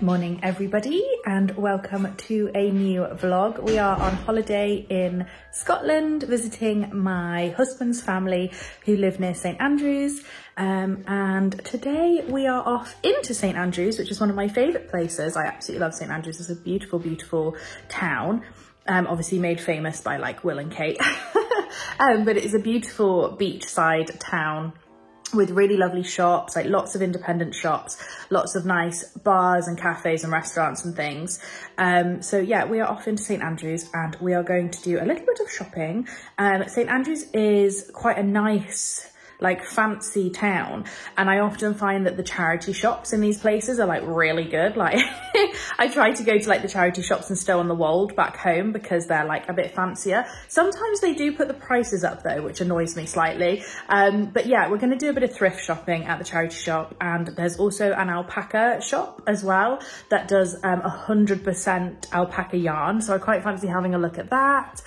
Good morning everybody and welcome to a new vlog. We are on holiday in Scotland visiting my husband's family who live near St Andrews, and today we are off into St Andrews, which is one of my favourite places. I absolutely love St Andrews. It's a beautiful, beautiful town, obviously made famous by like Will and Kate, but it is a beautiful beachside town with really lovely shops, like lots of independent shops, lots of nice bars and cafes and restaurants and things. So yeah, we are off into St Andrews and we are going to do a little bit of shopping. St Andrews is quite a nice, like fancy town, and I often find that the charity shops in these places are like really good. Like I try to go to like the charity shops in Stow-on-the-Wold back home because they're like a bit fancier. Sometimes they do put the prices up though, which annoys me slightly. But yeah, we're going to do a bit of thrift shopping at the charity shop, and there's also an alpaca shop as well that does 100% alpaca yarn, so I quite fancy having a look at that.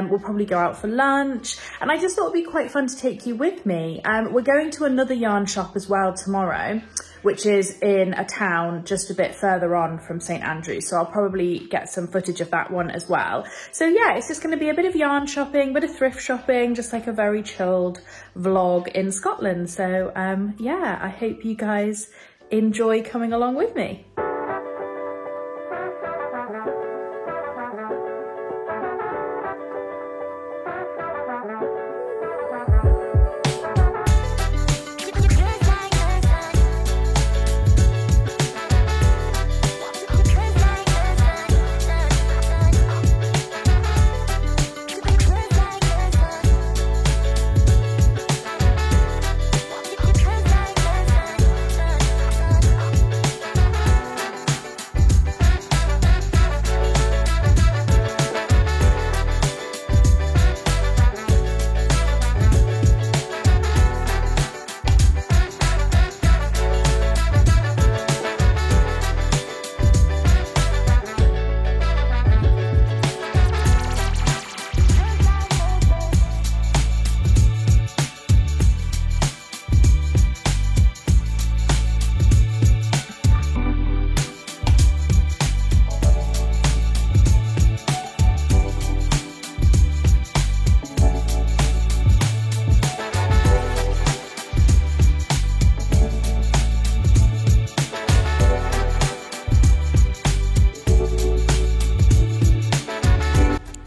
We'll probably go out for lunch, and I just thought it'd be quite fun to take you with me. We're going to another yarn shop as well tomorrow, which is in a town just a bit further on from St Andrews, so I'll probably get some footage of that one as well. So yeah, it's just going to be a bit of yarn shopping, bit of thrift shopping, just like a very chilled vlog in Scotland. So yeah, I hope you guys enjoy coming along with me.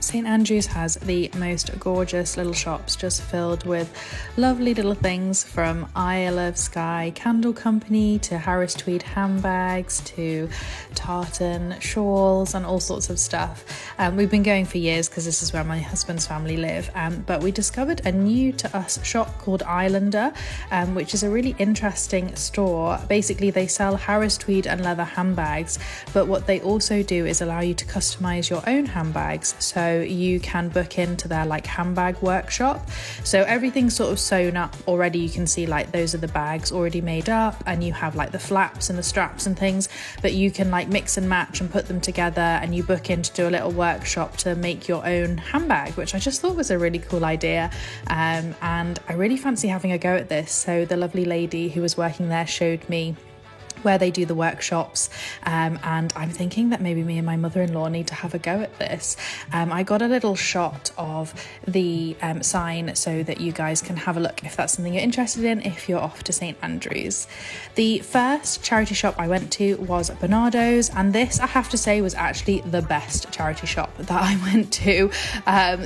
St Andrews has the most gorgeous little shops, just filled with lovely little things, from Isle of Skye Candle Company to Harris Tweed handbags to tartan shawls and all sorts of stuff. We've been going for years because this is where my husband's family live, but we discovered a new to us shop called Islander, which is a really interesting store. Basically they sell Harris Tweed and leather handbags, but what they also do is allow you to customize your own handbags, so you can book into their like handbag workshop. So everything's sort of sewn up already. You can see like those are the bags already made up, and you have like the flaps and the straps and things, but you can like mix and match and put them together, and you book in to do a little workshop to make your own handbag, which I just thought was a really cool idea. And I really fancy having a go at this. So the lovely lady who was working there showed me where they do the workshops, and I'm thinking that maybe me and my mother-in-law need to have a go at this. I got a little shot of the sign so that you guys can have a look if that's something you're interested in if you're off to St Andrews. The first charity shop I went to was Barnardo's, and this, I have to say, was actually the best charity shop that I went to.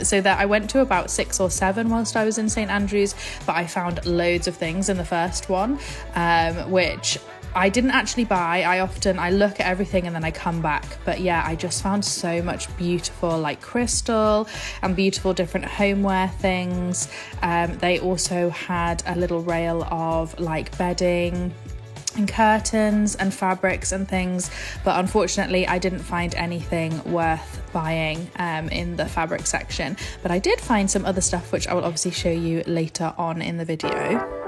So that I went to about 6 or 7 whilst I was in St Andrews, but I found loads of things in the first one, which I didn't actually buy. I look at everything and then I come back, but yeah, I just found so much beautiful like crystal and beautiful different homeware things. They also had a little rail of like bedding and curtains and fabrics and things, but unfortunately I didn't find anything worth buying in the fabric section, but I did find some other stuff which I will obviously show you later on in the video.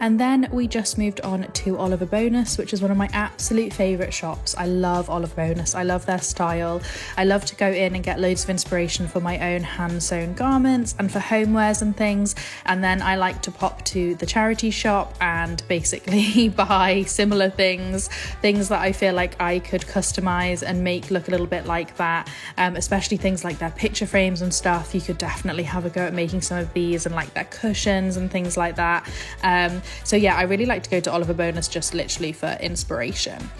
And then we just moved on to Oliver Bonas, which is one of my absolute favourite shops. I love Oliver Bonas. I love their style. I love to go in and get loads of inspiration for my own hand-sewn garments and for homewares and things. And then I like to pop to the charity shop and basically buy similar things that I feel like I could customise and make look a little bit like that. Especially things like their picture frames and stuff. You could definitely have a go at making some of these, and like their cushions and things like that. So yeah, I really like to go to Oliver Bonas just literally for inspiration.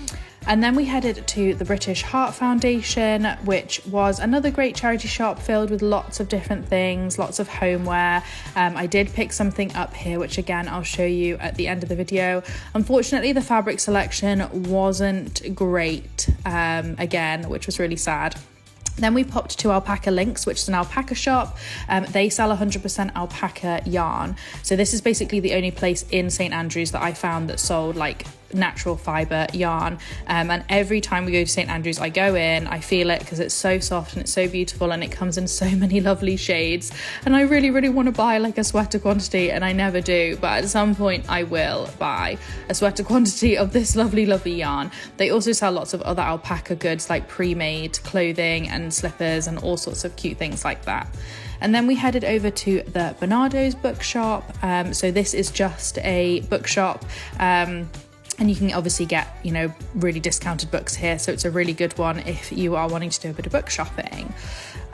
And then we headed to the British Heart Foundation, which was another great charity shop filled with lots of different things, lots of homeware. I did pick something up here, which again, I'll show you at the end of the video. Unfortunately, the fabric selection wasn't great, again, which was really sad. Then we popped to Alpaca Links, which is an alpaca shop. They sell 100% alpaca yarn. So this is basically the only place in St Andrews that I found that sold like natural fibre yarn, and every time we go to St Andrews I go in, I feel it because it's so soft and it's so beautiful and it comes in so many lovely shades, and I really want to buy like a sweater quantity, and I never do, but at some point I will buy a sweater quantity of this lovely yarn. They also sell lots of other alpaca goods like pre-made clothing and slippers and all sorts of cute things like that. And then we headed over to the Bernardo's bookshop. So this is just a bookshop, and you can obviously get, you know, really discounted books here. So it's a really good one if you are wanting to do a bit of book shopping.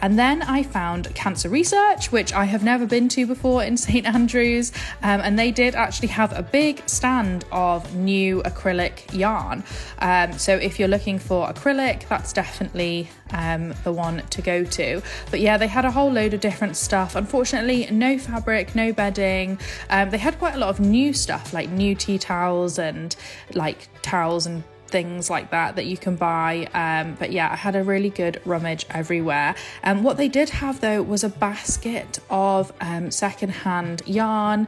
And then I found Cancer Research, which I have never been to before in St Andrews. And they did actually have a big stand of new acrylic yarn. So if you're looking for acrylic, that's definitely the one to go to. But yeah, they had a whole load of different stuff. Unfortunately, no fabric, no bedding. They had quite a lot of new stuff, like new tea towels and like towels and things like that you can buy, but yeah, I had a really good rummage everywhere. What they did have though was a basket of secondhand yarn,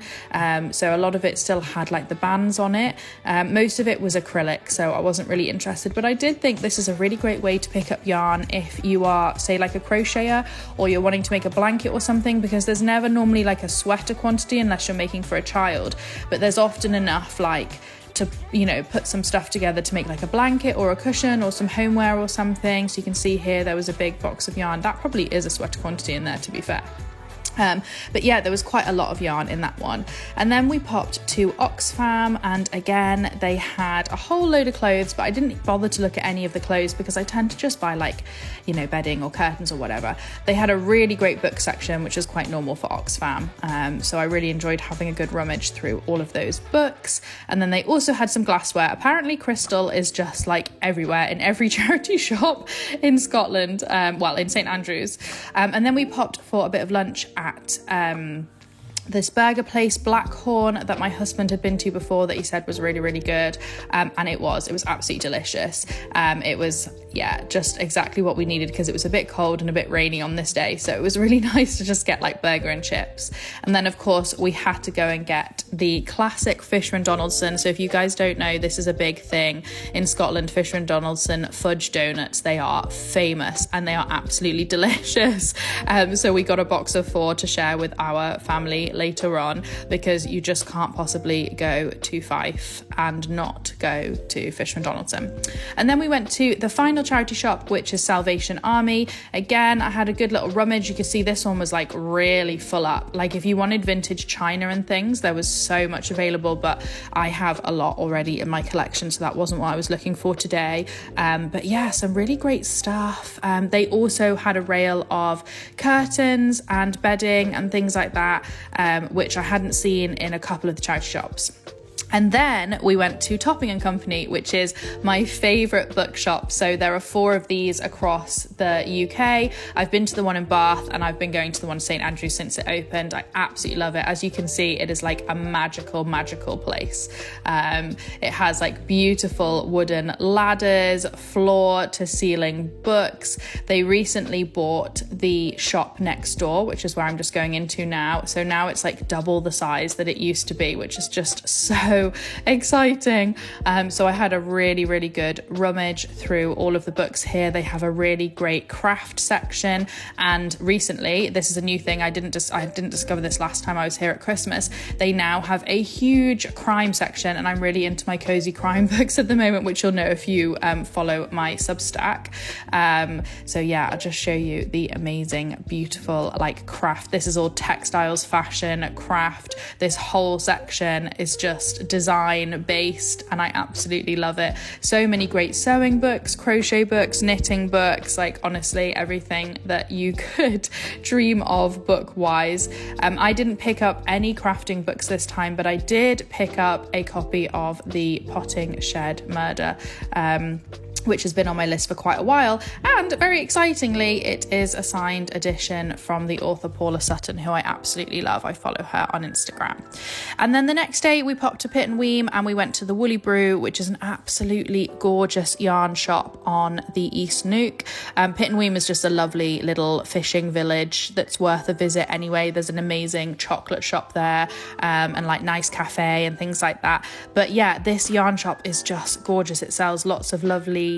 so a lot of it still had like the bands on it. Most of it was acrylic, so I wasn't really interested, but I did think this is a really great way to pick up yarn if you are, say, like a crocheter or you're wanting to make a blanket or something, because there's never normally like a sweater quantity unless you're making for a child, but there's often enough like to, you know, put some stuff together to make like a blanket or a cushion or some homeware or something. So you can see here there was a big box of yarn. That probably is a sweater quantity in there, to be fair. But yeah, there was quite a lot of yarn in that one. And then we popped to Oxfam, and again they had a whole load of clothes, but I didn't bother to look at any of the clothes because I tend to just buy like, you know, bedding or curtains or whatever. They had a really great book section, which is quite normal for Oxfam, so I really enjoyed having a good rummage through all of those books. And then they also had some glassware. Apparently crystal is just like everywhere in every charity shop in Scotland, well, in St Andrews. And then we popped for a bit of lunch at this burger place, Blackhorn, that my husband had been to before, that he said was really good, and it was absolutely delicious. It was, yeah, just exactly what we needed because it was a bit cold and a bit rainy on this day, so it was really nice to just get like burger and chips. And then of course we had to go and get the classic Fisher and Donaldson. So if you guys don't know, this is a big thing in Scotland, Fisher and Donaldson fudge donuts. They are famous and they are absolutely delicious. So we got a box of 4 to share with our family later on, because you just can't possibly go to Fife and not go to Fisher and Donaldson. And then we went to the final charity shop, which is Salvation Army. Again, I had a good little rummage. You can see this one was like really full up. Like if you wanted vintage china and things, there was so much available, but I have a lot already in my collection, so that wasn't what I was looking for today. But yeah, some really great stuff. They also had a rail of curtains and bedding and things like that, which I hadn't seen in a couple of the charity shops. And then we went to Topping and Company, which is my favourite bookshop. So there are 4 of these across the UK. I've been to the one in Bath and I've been going to the one in St Andrews since it opened. I absolutely love it. As you can see, it is like a magical place. It has like beautiful wooden ladders, floor to ceiling books. They recently bought the shop next door, which is where I'm just going into now. So now it's like double the size that it used to be, which is just so so exciting. So I had a really good rummage through all of the books here. They have a really great craft section, and recently, this is a new thing, I didn't discover this last time I was here at Christmas, they now have a huge crime section, and I'm really into my cozy crime books at the moment, which you'll know if you follow my Substack. So yeah, I'll just show you the amazing, beautiful like craft. This is all textiles, fashion, craft. This whole section is just design based, and I absolutely love it. So many great sewing books, crochet books, knitting books, like honestly everything that you could dream of book wise. I didn't pick up any crafting books this time, but I did pick up a copy of The Potting Shed Murder, which has been on my list for quite a while, and very excitingly it is a signed edition from the author Paula Sutton, who I absolutely love. I follow her on Instagram. And then the next day we popped to Pit and Weem and we went to the Woolly Brew, which is an absolutely gorgeous yarn shop on the East Neuk. Pit and Weem is just a lovely little fishing village that's worth a visit anyway. There's an amazing chocolate shop there, and like nice cafe and things like that. But yeah, this yarn shop is just gorgeous. It sells lots of lovely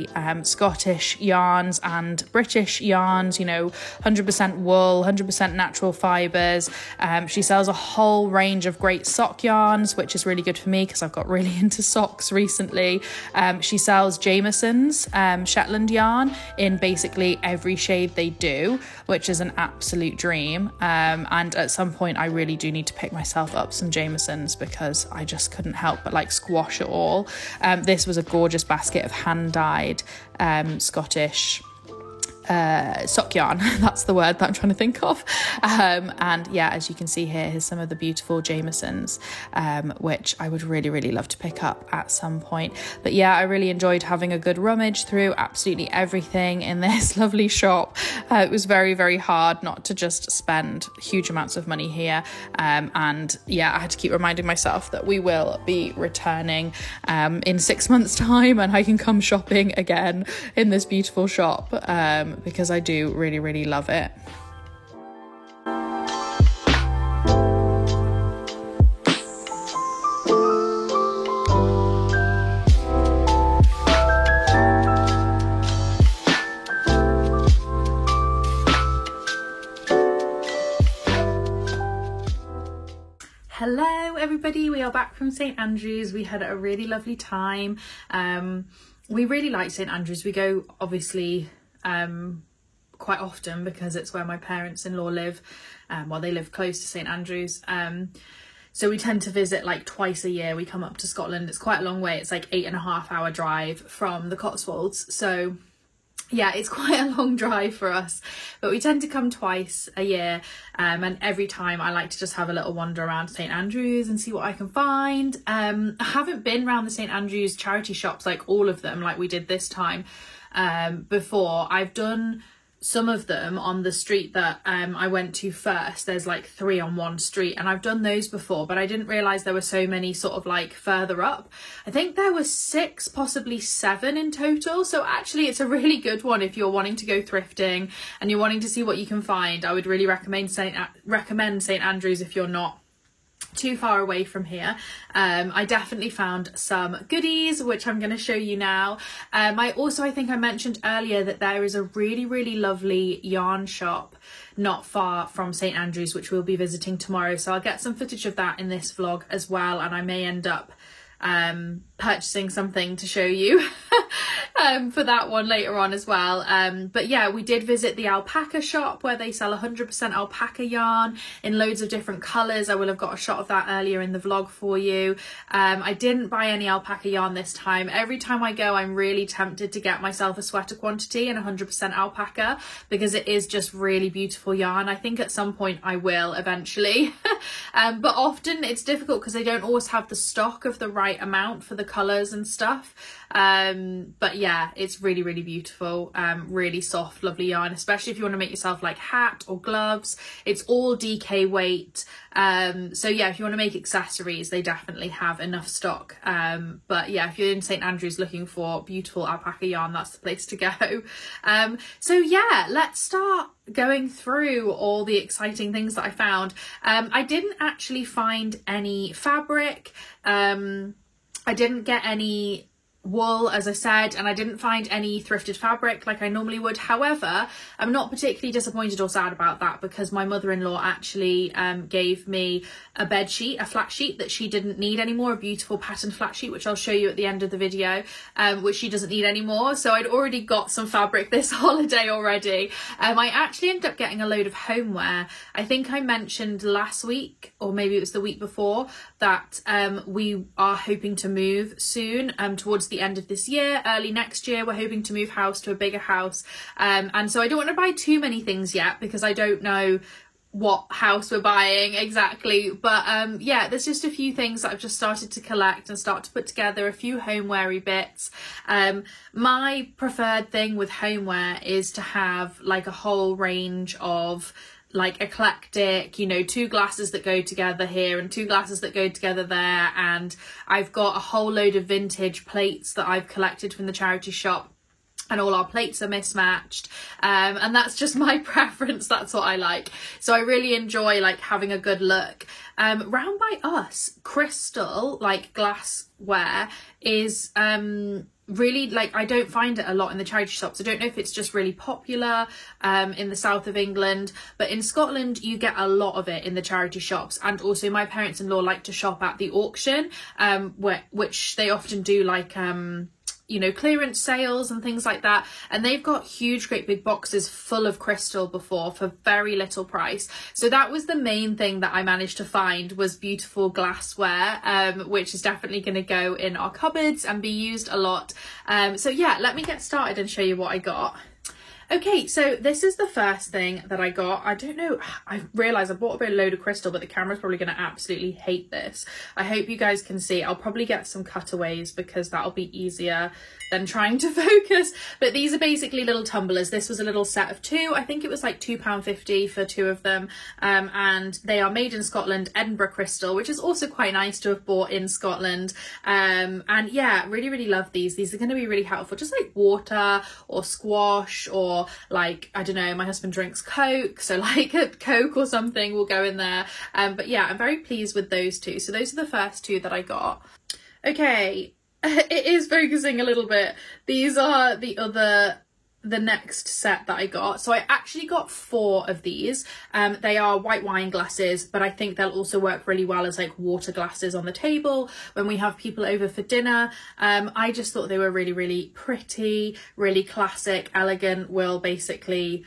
Scottish yarns and British yarns, 100% wool, 100% natural fibres. She sells a whole range of great sock yarns, which is really good for me because I've got really into socks recently. She sells Jameson's Shetland yarn in basically every shade they do, which is an absolute dream. And at some point I really do need to pick myself up some Jameson's because I just couldn't help but like squash it all. This was a gorgeous basket of hand-dyed Scottish sock yarn. That's the word that I'm trying to think of. And yeah, as you can see here's some of the beautiful Jamesons, which I would really love to pick up at some point. But yeah, I really enjoyed having a good rummage through absolutely everything in this lovely shop. It was very hard not to just spend huge amounts of money here. And yeah, I had to keep reminding myself that we will be returning in 6 months' time, and I can come shopping again in this beautiful shop, because I do really love it. Hello everybody, we are back from St Andrews. We had a really lovely time. We really like St Andrews. We go obviously quite often because it's where my parents-in-law live. They live close to St Andrews. So we tend to visit like twice a year. We come up to Scotland. It's quite a long way. It's like 8.5 hour drive from the Cotswolds. So yeah, it's quite a long drive for us, but we tend to come twice a year, and every time I like to just have a little wander around St Andrews and see what I can find. I haven't been around the St Andrews charity shops, like all of them, like we did this time before. I've done some of them on the street that I went to first. There's like 3 on one street, and I've done those before, but I didn't realise there were so many sort of like further up. I think there were 6, possibly 7 in total. So actually it's a really good one if you're wanting to go thrifting and you're wanting to see what you can find. I would really recommend St Andrews if you're not too far away from here. I definitely found some goodies, which I'm going to show you now. I think I mentioned earlier that there is a really lovely yarn shop not far from St Andrews, which we'll be visiting tomorrow. So I'll get some footage of that in this vlog as well, and I may end up purchasing something to show you for that one later on as well. But yeah, we did visit the alpaca shop where they sell 100% alpaca yarn in loads of different colours. I will have got a shot of that earlier in the vlog for you. I didn't buy any alpaca yarn this time. Every time I go, I'm really tempted to get myself a sweater quantity and 100% alpaca because it is just really beautiful yarn. I think at some point I will eventually, but often it's difficult because they don't always have the stock of the right amount for the colours and stuff. But yeah, it's really beautiful, really soft, lovely yarn, especially if you want to make yourself like hat or gloves. It's all DK weight. So yeah, if you want to make accessories, they definitely have enough stock. But yeah, if you're in St Andrews looking for beautiful alpaca yarn, that's the place to go. So yeah, let's start going through all the exciting things that I found. I didn't actually find any fabric. I didn't get any wool, as I said, and I didn't find any thrifted fabric like I normally would. However, I'm not particularly disappointed or sad about that, because my mother-in-law actually gave me a bed sheet, a flat sheet that she didn't need anymore, a beautiful patterned flat sheet, which I'll show you at the end of the video, which she doesn't need anymore. So I'd already got some fabric this holiday already. I actually ended up getting a load of homeware. I think I mentioned last week, or maybe it was the week before, that we are hoping to move soon, towards the end of this year, early next year. We're hoping to move house to a bigger house, and so I don't want to buy too many things yet, because I don't know what house we're buying exactly, but yeah, there's just a few things that I've just started to collect and start to put together, a few homeware-y bits. My preferred thing with homeware is to have like a whole range of like eclectic, you know, 2 glasses that go together here and 2 glasses that go together there, and I've got a whole load of vintage plates that I've collected from the charity shop, and all our plates are mismatched, and that's just my preference. That's what I like. So I really enjoy like having a good look. Round by us, crystal, like glassware, is really, like, I don't find it a lot in the charity shops. I don't know if it's just really popular in the south of England, but in Scotland you get a lot of it in the charity shops. And also my parents-in-law like to shop at the auction, which they often do, like you know, clearance sales and things like that, and they've got huge great big boxes full of crystal before for very little price. So that was the main thing that I managed to find, was beautiful glassware, which is definitely going to go in our cupboards and be used a lot. So yeah, let me get started and show you what I got. Okay, so this is the first thing that I got. I don't know, I realised I bought a load of crystal, but the camera's probably going to absolutely hate this. I hope you guys can see. I'll probably get some cutaways because that'll be easier than trying to focus. But these are basically little tumblers. This was a little set of 2. I think it was like £2.50 for 2 of them. And they are made in Scotland, Edinburgh crystal, which is also quite nice to have bought in Scotland. And yeah, really, really love these. These are going to be really helpful, just like water or squash, or like, I don't know, my husband drinks Coke, so like a Coke or something will go in there. But yeah, I'm very pleased with those 2. So those are the first 2 that I got. Okay, it is focusing a little bit. These are the next set that I got. So I actually got 4 of these. They are white wine glasses, but I think they'll also work really well as like water glasses on the table when we have people over for dinner. I just thought they were really, really pretty, really classic, elegant, will basically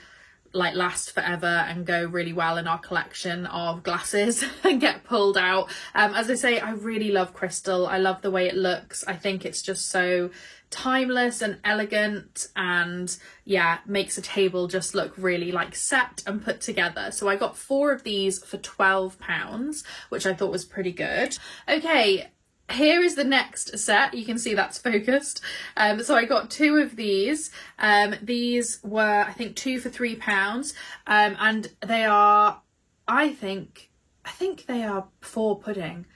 like last forever and go really well in our collection of glasses and get pulled out. As I say, I really love crystal. I love the way it looks. I think it's just so timeless and elegant, and yeah, makes a table just look really like set and put together. So I got 4 of these for £12, which I thought was pretty good. Okay, here is the next set. You can see that's focused. So I got 2 of these. These were, I think, 2 for £3, and they are, I think they are for pudding.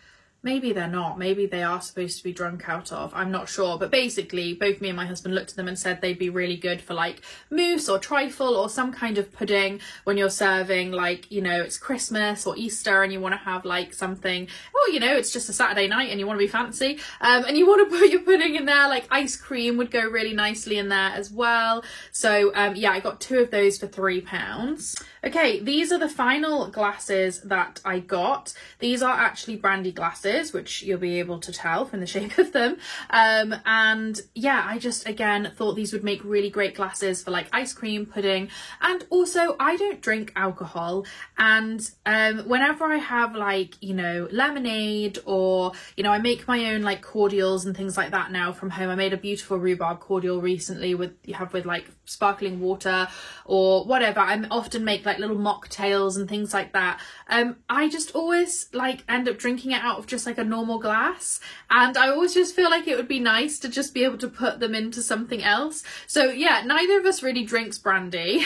Maybe they're not. Maybe they are supposed to be drunk out of. I'm not sure. But basically, both me and my husband looked at them and said they'd be really good for like mousse or trifle or some kind of pudding when you're serving, like, you know, it's Christmas or Easter and you want to have like something, or, you know, it's just a Saturday night and you want to be fancy, and you want to put your pudding in there. Like ice cream would go really nicely in there as well. So yeah, I got 2 of those for £3. Okay, these are the final glasses that I got. These are actually brandy glasses, which you'll be able to tell from the shape of them. And yeah, I just, again, thought these would make really great glasses for like ice cream, pudding. And also, I don't drink alcohol. And whenever I have like, you know, lemonade, or, you know, I make my own like cordials and things like that now from home. I made a beautiful rhubarb cordial recently with like sparkling water or whatever. I often make like little mocktails and things like that. I just always like end up drinking it out of just like a normal glass, and I always just feel like it would be nice to just be able to put them into something else. So yeah, neither of us really drinks brandy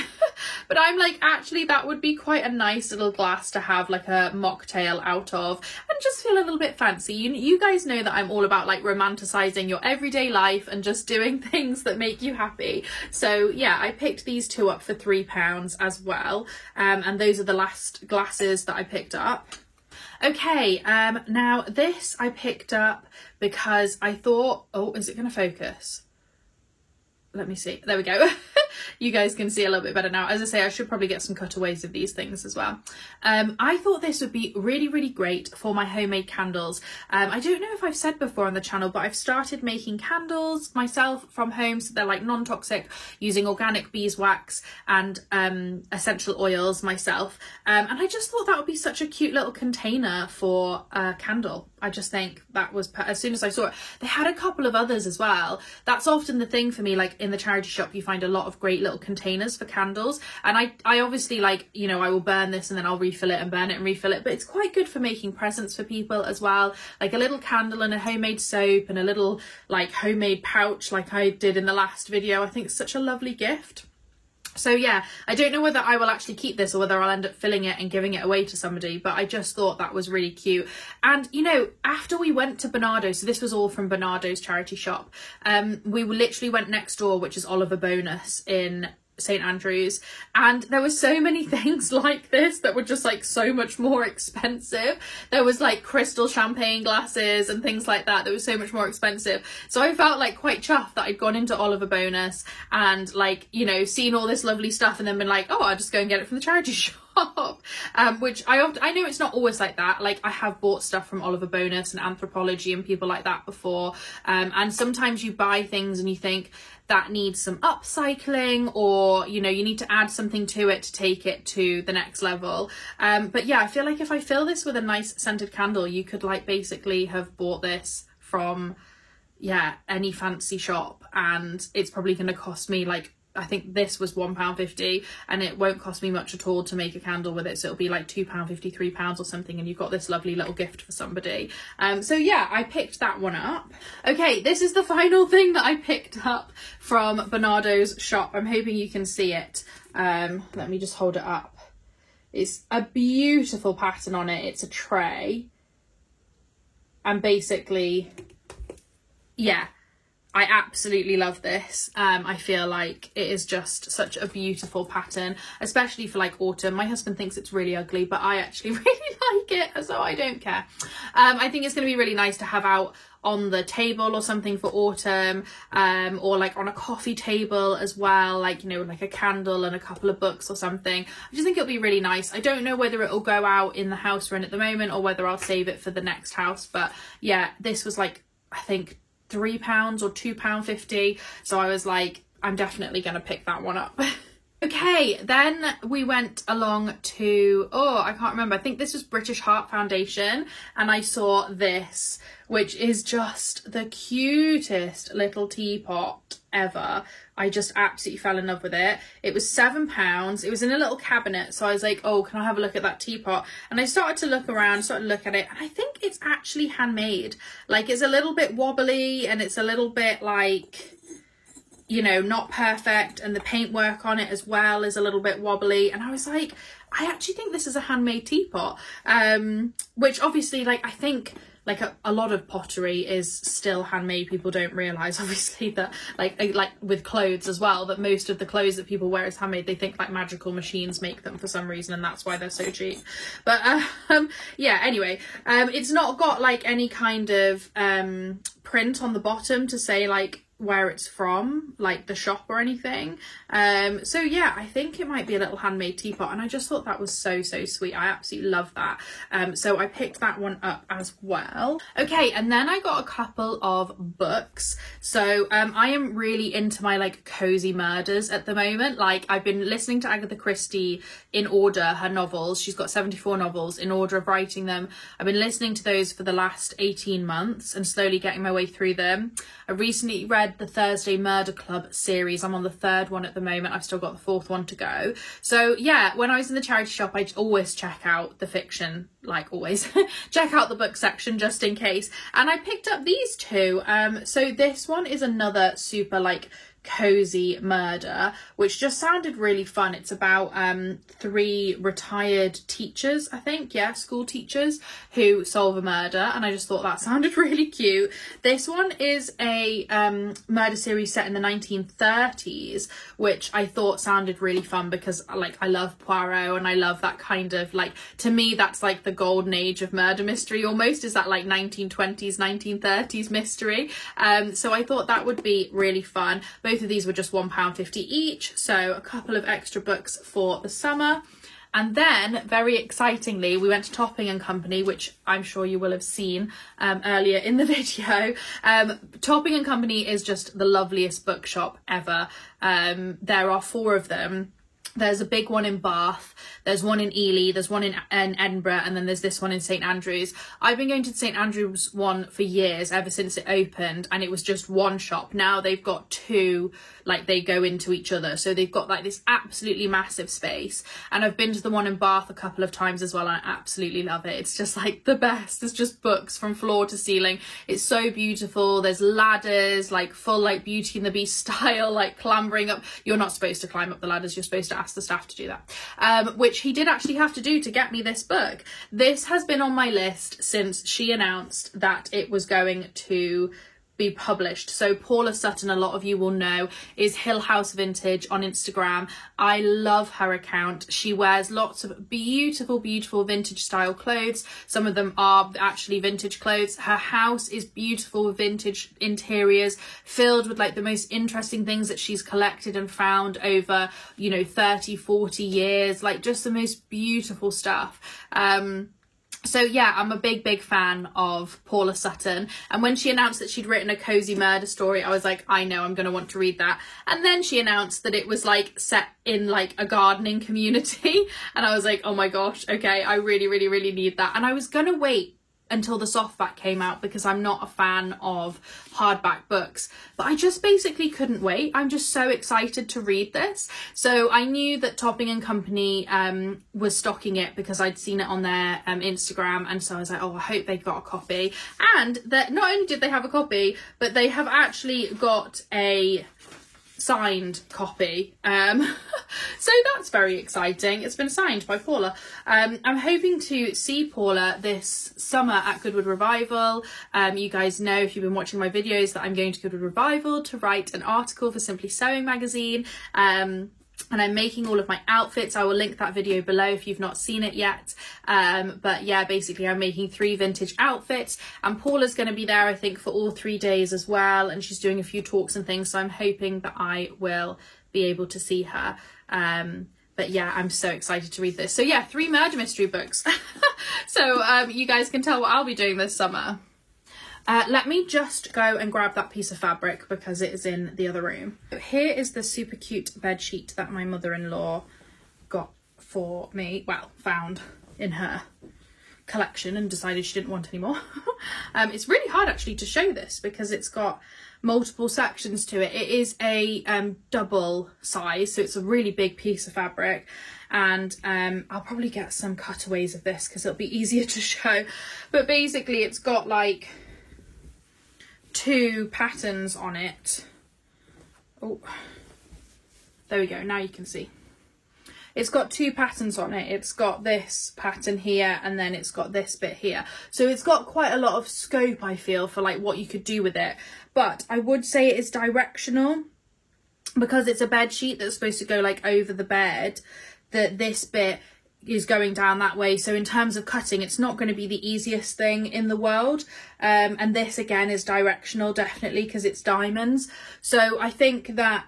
but I'm like, actually that would be quite a nice little glass to have like a mocktail out of and just feel a little bit fancy. You guys know that I'm all about like romanticizing your everyday life and just doing things that make you happy. So yeah, I picked these 2 up for £3 as well, and those are the last glasses that I picked up. Okay, now this I picked up because I thought, oh, is it going to focus? Let me see. There we go. You guys can see a little bit better now. As I say, I should probably get some cutaways of these things as well. I thought this would be really, really great for my homemade candles. I don't know if I've said before on the channel, but I've started making candles myself from home. So they're like non-toxic, using organic beeswax and essential oils myself. And I just thought that would be such a cute little container for a candle. I just think that was, as soon as I saw it, they had a couple of others as well. That's often the thing for me, like in the charity shop, you find a lot of great little containers for candles. And I obviously, like, you know, I will burn this and then I'll refill it and burn it and refill it. But it's quite good for making presents for people as well. Like a little candle and a homemade soap and a little like homemade pouch like I did in the last video. I think it's such a lovely gift. So yeah, I don't know whether I will actually keep this or whether I'll end up filling it and giving it away to somebody, but I just thought that was really cute. And, you know, after we went to Barnardo's, so this was all from Barnardo's charity shop, we literally went next door, which is Oliver Bonus in St Andrews, and there were so many things like this that were just like so much more expensive. There was like crystal champagne glasses and things like that that was so much more expensive. So I felt like quite chuffed that I'd gone into Oliver Bonus and, like, you know, seen all this lovely stuff and then been like, oh, I'll just go and get it from the charity shop. Which I know it's not always like that. Like, I have bought stuff from Oliver Bonus and Anthropology and people like that before, and sometimes you buy things and you think that needs some upcycling, or, you know, you need to add something to it to take it to the next level. But yeah, I feel like if I fill this with a nice scented candle, you could like basically have bought this from, yeah, any fancy shop, and it's probably going to cost me, like, I think this was £1.50, and it won't cost me much at all to make a candle with it, so it'll be like £2.50, £3 or something, and you've got this lovely little gift for somebody. So yeah, I picked that one up. Okay, this is the final thing that I picked up from Barnardo's shop. I'm hoping you can see it. Let me just hold it up. It's a beautiful pattern on it. It's a tray, and basically, yeah, I absolutely love this. I feel like it is just such a beautiful pattern, especially for like autumn. My husband thinks it's really ugly, but I actually really like it, so I don't care. I think it's going to be really nice to have out on the table or something for autumn, or like on a coffee table as well, like, you know, like a candle and a couple of books or something. I just think it'll be really nice. I don't know whether it'll go out in the house we're in at the moment or whether I'll save it for the next house, but yeah, this was like, I think £3 or £2.50, so I was like, I'm definitely gonna pick that one up. Okay, then we went along to, oh, I can't remember, I think this was British Heart Foundation, and I saw this, which is just the cutest little teapot ever. I just absolutely fell in love with it. It was £7. It was in a little cabinet, so I was like, oh, can I have a look at that teapot? And I started to look around, started to look at it, and I think it's actually handmade. Like, it's a little bit wobbly, and it's a little bit like, you know, not perfect, and the paintwork on it as well is a little bit wobbly. And I was like, I actually think this is a handmade teapot, which obviously, like, I think like a lot of pottery is still handmade. People don't realise, obviously, that like with clothes as well, that most of the clothes that people wear is handmade. They think like magical machines make them for some reason, and that's why they're so cheap. But yeah, anyway, it's not got like any kind of print on the bottom to say like where it's from, like the shop or anything. So yeah, I think it might be a little handmade teapot, and I just thought that was so sweet. I absolutely love that. So I picked that one up as well. Okay, and then I got a couple of books. So I am really into my like cozy murders at the moment. Like, I've been listening to Agatha Christie in order, her novels. She's got 74 novels in order of writing them. I've been listening to those for the last 18 months and slowly getting my way through them. I recently read the Thursday Murder Club series. I'm on the 3rd one at the moment. I've still got the 4th one to go. So yeah, when I was in the charity shop, I'd always check out the fiction, like always, check out the book section just in case. And I picked up these two. So this one is another super like Cozy Murder, which just sounded really fun. It's about 3 retired teachers, I think, yeah, school teachers who solve a murder, and I just thought that sounded really cute. This one is a murder series set in the 1930s, which I thought sounded really fun because like I love Poirot and I love that kind of, like, to me that's like the golden age of murder mystery almost, is that like 1920s 1930s mystery. So I thought that would be really fun. Both of these were just £1.50 each, so a couple of extra books for the summer. And then, very excitingly, we went to Topping and Company, which I'm sure you will have seen earlier in the video. Topping and Company is just the loveliest bookshop ever. There are 4 of them. There's a big one in Bath, there's one in Ely, there's one in Edinburgh, and then there's this one in St Andrews. I've been going to the St Andrews one for years, ever since it opened, and it was just one shop. Now they've got 2, like they go into each other. So they've got like this absolutely massive space. And I've been to the one in Bath a couple of times as well, and I absolutely love it. It's just like the best. It's just books from floor to ceiling. It's so beautiful. There's ladders, like full like Beauty and the Beast style, like clambering up. You're not supposed to climb up the ladders, you're supposed to ask the staff to do that, which he did actually have to do to get me this book. This has been on my list since she announced that it was going to be published. So Paula Sutton, a lot of you will know, is Hill House Vintage on Instagram. I love her account. She wears lots of beautiful vintage style clothes. Some of them are actually vintage clothes. Her house is beautiful with vintage interiors, filled with like the most interesting things that she's collected and found over, you know, 30-40 years, like just the most beautiful stuff. So yeah, I'm a big fan of Paula Sutton, and when she announced that she'd written a cozy murder story, I was like, I know I'm going to want to read that. And then she announced that it was like set in like a gardening community, and I was like, oh my gosh, okay, I really need that. And I was going to wait until the softback came out because I'm not a fan of hardback books, but I just basically couldn't wait. I'm just so excited to read this. So I knew that Topping and Company was stocking it because I'd seen it on their Instagram, and so I was like, oh, I hope they got a copy. And that not only did they have a copy, but they have actually got a signed copy, so that's very exciting. It's been signed by Paula. I'm hoping to see Paula this summer at Goodwood Revival. You guys know, if you've been watching my videos, that I'm going to Goodwood Revival to write an article for Simply Sewing magazine, and I'm making all of my outfits. I will link that video below if you've not seen it yet. But yeah, basically I'm making 3 vintage outfits, and Paula's going to be there, I think, for all 3 days as well, and she's doing a few talks and things, so I'm hoping that I will be able to see her. But yeah, I'm so excited to read this. So yeah, 3 murder mystery books. So you guys can tell what I'll be doing this summer. Let me just go and grab that piece of fabric because it is in the other room. Here is the super cute bed sheet that my mother-in-law got for me, well, found in her collection and decided she didn't want anymore. It's really hard actually to show this because it's got multiple sections to it. It is a double size, so it's a really big piece of fabric, and I'll probably get some cutaways of this because it'll be easier to show. But basically it's got like 2 patterns on it. Oh, there we go, now you can see. It's got 2 patterns on it. It's got this pattern here, and then it's got this bit here. So it's got quite a lot of scope, I feel, for like what you could do with it. But I would say it is directional because it's a bed sheet that's supposed to go like over the bed, that this bit is going down that way. So in terms of cutting, it's not going to be the easiest thing in the world. And this again is directional, definitely, because it's diamonds. So I think that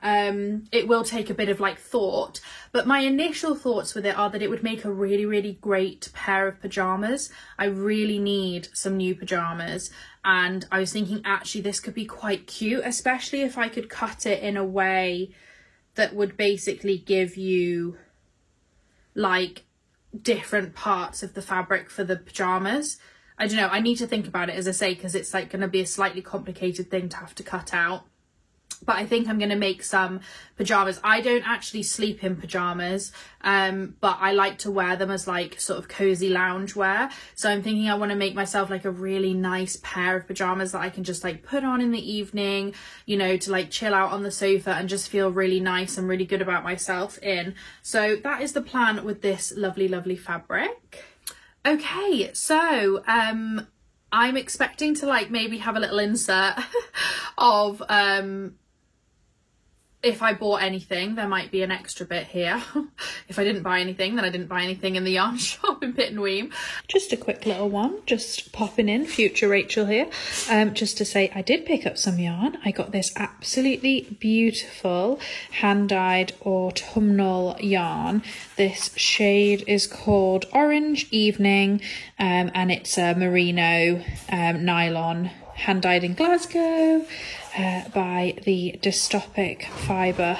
it will take a bit of like thought, but my initial thoughts with it are that it would make a really great pair of pajamas. I really need some new pajamas, and I was thinking actually this could be quite cute, especially if I could cut it in a way that would basically give you like different parts of the fabric for the pajamas. I don't know, I need to think about it, as I say, because it's like going to be a slightly complicated thing to have to cut out. but I think I'm going to make some pajamas. I don't actually sleep in pajamas, but I like to wear them as like sort of cozy lounge wear. So I'm thinking I want to make myself like a really nice pair of pajamas that I can just like put on in the evening, you know, to like chill out on the sofa and just feel really nice and really good about myself in. So that is the plan with this lovely, lovely fabric. Okay, so I'm expecting to like maybe have a little insert of if I bought anything. There might be an extra bit here. If I didn't buy anything, then I didn't buy anything in the yarn shop in Pittenweem. Just a quick little one, just popping in, future Rachel here, just to say I did pick up some yarn. I got this absolutely beautiful hand-dyed autumnal yarn. This shade is called Orange Evening, and it's a merino nylon, hand-dyed in Glasgow, by the Dystopic Fibre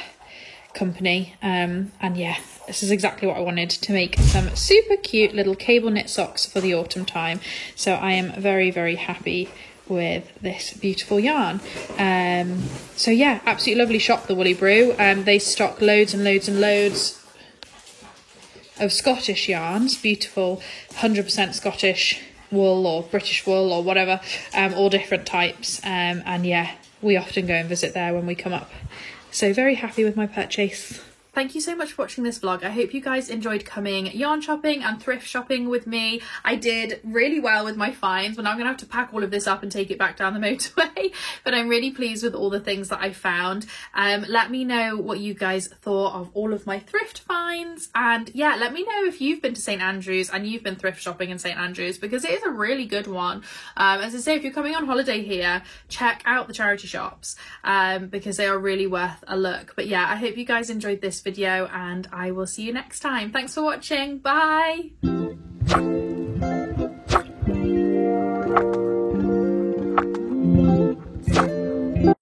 company, and yeah, this is exactly what I wanted, to make some super cute little cable knit socks for the autumn time. So I am very, very happy with this beautiful yarn. So yeah, absolutely lovely shop, the Woolly Brew. They stock loads and loads and loads of Scottish yarns, beautiful 100% Scottish wool or British wool or whatever, all different types, and yeah, we often go and visit there when we come up. So very happy with my purchase. Thank you so much for watching this vlog. I hope you guys enjoyed coming yarn shopping and thrift shopping with me. I did really well with my finds, but now I'm gonna have to pack all of this up and take it back down the motorway. But I'm really pleased with all the things that I found. Let me know what you guys thought of all of my thrift finds. And yeah, let me know if you've been to St Andrews and you've been thrift shopping in St Andrews, because it is a really good one. As I say, if you're coming on holiday here, check out the charity shops, because they are really worth a look. But yeah, I hope you guys enjoyed this video, and I will see you next time. Thanks for watching. Bye.